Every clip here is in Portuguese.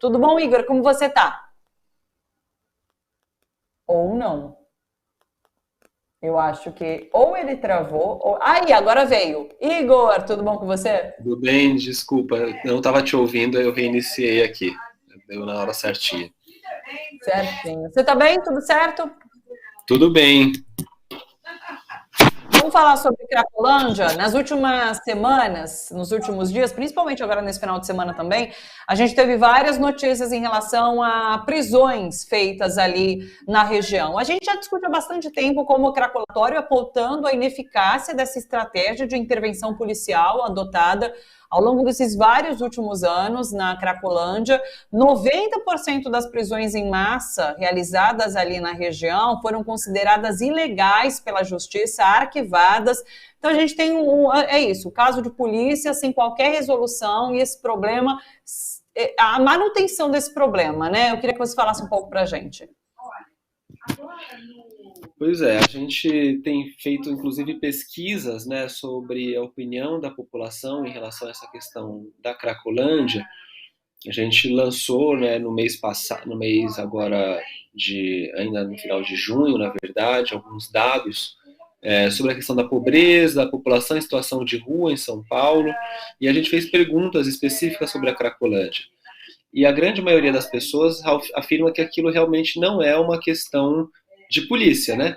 Tudo bom, Igor? Como você tá? Ou não? Eu acho que ou ele travou, ou... Aí, agora veio. Igor, tudo bom com você? Tudo bem? Desculpa, eu não estava te ouvindo, eu reiniciei aqui. Deu na hora certinha. Certinho. Você tá bem? Tudo certo? Tudo bem. Vamos falar sobre Cracolândia. Nas últimas semanas, nos últimos dias, principalmente agora nesse final de semana também, a gente teve várias notícias em relação a prisões feitas ali na região. A gente já discute há bastante tempo como o cracolatório apontando a ineficácia dessa estratégia de intervenção policial adotada ao longo desses vários últimos anos na Cracolândia. 90% das prisões em massa realizadas ali na região foram consideradas ilegais pela justiça, arquivadas. Então a gente tem é isso, o caso de polícia sem qualquer resolução e esse problema, a manutenção desse problema, né? Eu queria que você falasse um pouco para a gente. Pois é, a gente tem feito inclusive pesquisas, né, sobre a opinião da população em relação a essa questão da Cracolândia. A gente lançou, né, no mês passado, no mês agora de ainda no final de junho, na verdade, alguns dados sobre a questão da pobreza, da população em situação de rua em São Paulo, e a gente fez perguntas específicas sobre a Cracolândia. E a grande maioria das pessoas afirma que aquilo realmente não é uma questão de polícia, né?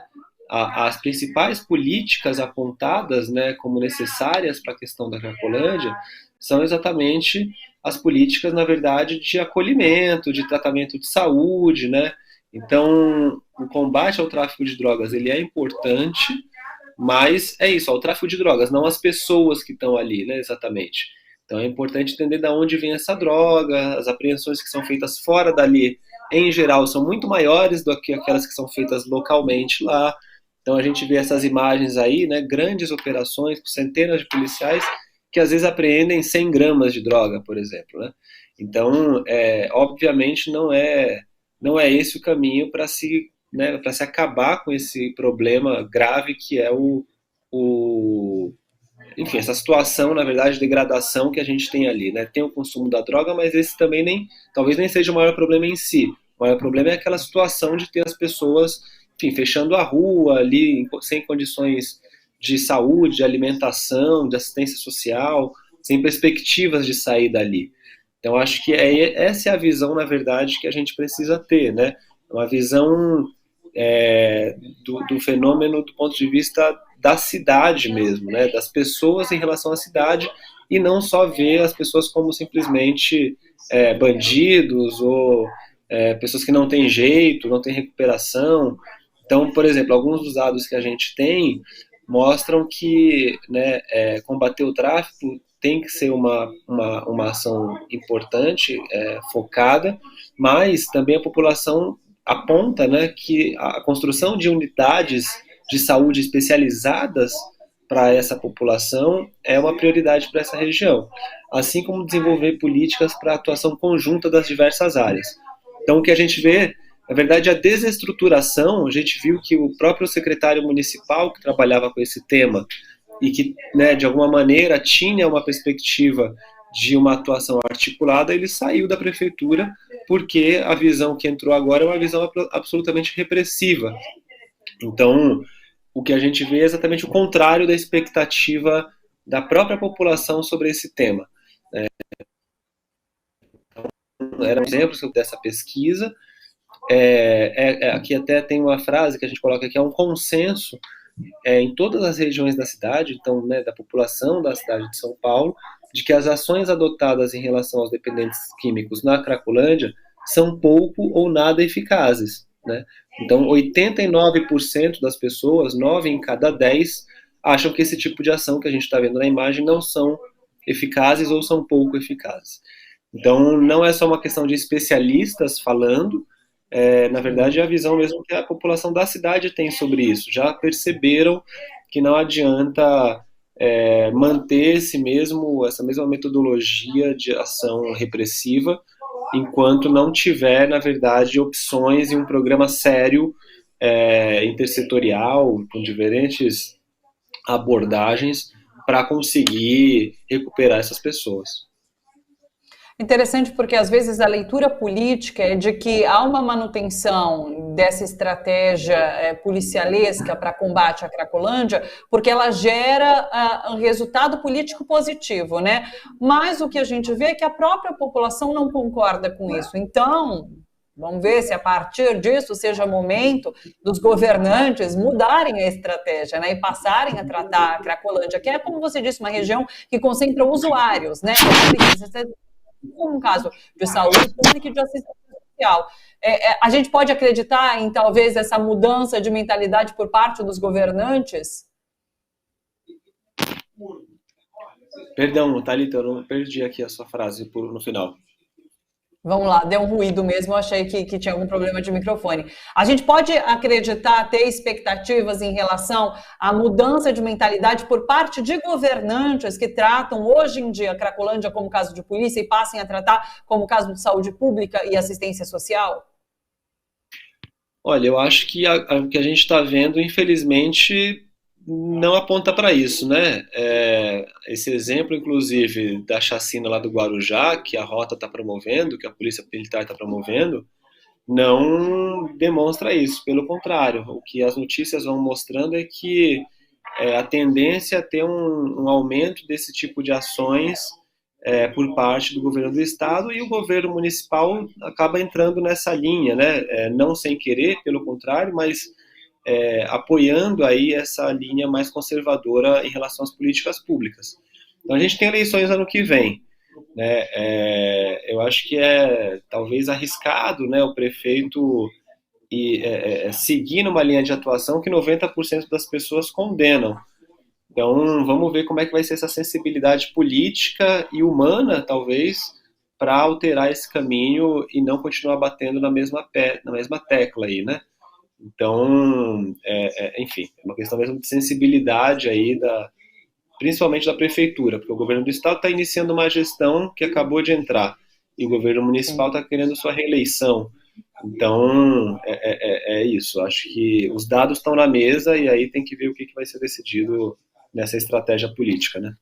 As principais políticas apontadas, né, como necessárias para a questão da Cracolândia são exatamente as políticas, na verdade, de acolhimento, de tratamento de saúde, né? Então, o combate ao tráfico de drogas, ele é importante, mas é isso, é o tráfico de drogas, não as pessoas que estão ali, né, exatamente. Então é importante entender de onde vem essa droga, as apreensões que são feitas fora dali, em geral, são muito maiores do que aquelas que são feitas localmente lá. Então a gente vê essas imagens aí, né, grandes operações com centenas de policiais que às vezes apreendem 100 gramas de droga, por exemplo, né? Então, obviamente, não é esse o caminho para se, né, para se acabar com esse problema grave que é enfim, essa situação, na verdade, de degradação que a gente tem ali, né? Tem o consumo da droga, mas esse também talvez nem seja o maior problema em si. O maior problema é aquela situação de ter as pessoas, enfim, fechando a rua ali, sem condições de saúde, de alimentação, de assistência social, sem perspectivas de sair dali. Então, acho que essa é a visão, na verdade, que a gente precisa ter, né? Uma visão do fenômeno do ponto de vista da cidade mesmo, né? Das pessoas em relação à cidade e não só ver as pessoas como simplesmente bandidos ou pessoas que não têm jeito, não têm recuperação. Então, por exemplo, alguns dos dados que a gente tem mostram que, né, combater o tráfico tem que ser uma ação importante, focada, mas também a população aponta, né, que a construção de unidades de saúde especializadas para essa população é uma prioridade para essa região, assim como desenvolver políticas para a atuação conjunta das diversas áreas. Então, o que a gente vê, na verdade, a desestruturação, a gente viu que o próprio secretário municipal que trabalhava com esse tema e que, né, de alguma maneira, tinha uma perspectiva de uma atuação articulada, ele saiu da prefeitura porque a visão que entrou agora é uma visão absolutamente repressiva. Então, o que a gente vê é exatamente o contrário da expectativa da própria população sobre esse tema. Eram exemplos dessa pesquisa. Aqui até tem uma frase que a gente coloca aqui, é um consenso em todas as regiões da cidade, então, né, da população da cidade de São Paulo, de que as ações adotadas em relação aos dependentes químicos na Cracolândia são pouco ou nada eficazes, né? Então, 89% das pessoas, 9 em cada 10, acham que esse tipo de ação que a gente está vendo na imagem não são eficazes ou são pouco eficazes. Então, não é só uma questão de especialistas falando, na verdade, é a visão mesmo que a população da cidade tem sobre isso. Já perceberam que não adianta manter essa mesma metodologia de ação repressiva enquanto não tiver, na verdade, opções e um programa sério, intersetorial, com diferentes abordagens para conseguir recuperar essas pessoas. Interessante porque às vezes a leitura política é de que há uma manutenção dessa estratégia policialesca para combate à Cracolândia, porque ela gera um resultado político positivo, né? Mas o que a gente vê é que a própria população não concorda com isso. Então, vamos ver se a partir disso seja momento dos governantes mudarem a estratégia, né, e passarem a tratar a Cracolândia, que é, como você disse, uma região que concentra usuários, né? Um caso de saúde pública e de assistência social. A gente pode acreditar em talvez essa mudança de mentalidade por parte dos governantes? Perdão, Thalita, eu não perdi aqui a sua frase no final. Vamos lá, deu um ruído mesmo, eu achei que tinha algum problema de microfone. A gente pode acreditar, ter expectativas em relação à mudança de mentalidade por parte de governantes que tratam hoje em dia a Cracolândia como caso de polícia e passem a tratar como caso de saúde pública e assistência social? Olha, eu acho que o que a gente está vendo, infelizmente, não aponta para isso, né? Esse exemplo, inclusive, da chacina lá do Guarujá, que a Rota está promovendo, que a Polícia Militar está promovendo, não demonstra isso. Pelo contrário, o que as notícias vão mostrando é que a tendência é ter um aumento desse tipo de ações por parte do governo do estado, e o governo municipal acaba entrando nessa linha, né? Não sem querer, pelo contrário, mas apoiando aí essa linha mais conservadora em relação às políticas públicas. Então a gente tem eleições ano que vem, né? Eu acho que é talvez arriscado, né, o prefeito seguir numa linha de atuação que 90% das pessoas condenam. Então vamos ver como é que vai ser essa sensibilidade política e humana, talvez, para alterar esse caminho e não continuar batendo na mesma tecla aí, né? Então, enfim, é uma questão mesmo de sensibilidade aí, principalmente da prefeitura, porque o governo do estado está iniciando uma gestão que acabou de entrar, e o governo municipal está querendo sua reeleição. Então, é isso. Acho que os dados estão na mesa e aí tem que ver o que vai ser decidido nessa estratégia política, né?